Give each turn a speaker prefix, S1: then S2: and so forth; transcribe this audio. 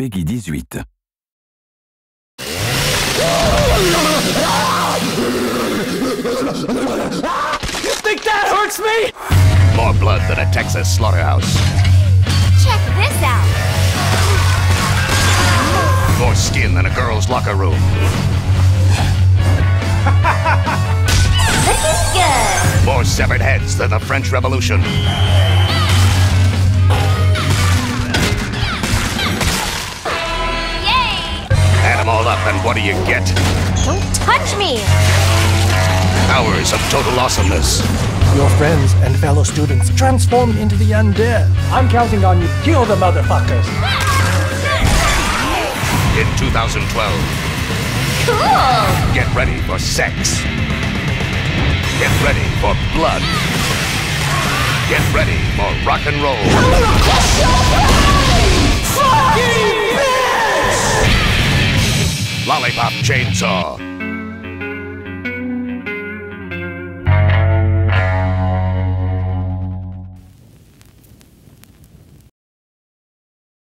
S1: Peggy 18.
S2: You think that hurts me?
S3: More blood than a Texas slaughterhouse.
S4: Check this out.
S3: More skin than a girl's locker room.
S4: Looking good.
S3: More severed heads than the French Revolution.
S4: Yay!
S3: Add them all up, and what do you get?
S4: Don't touch me.
S3: Hours of total awesomeness.
S2: Your friends and fellow students transformed into the undead. I'm counting on you. Kill the motherfuckers.
S3: In 2012.
S4: Cool.
S3: Get ready for sex. Get ready for blood. Get ready for rock and roll.
S2: Fucking bitch!
S3: Lollipop Chainsaw.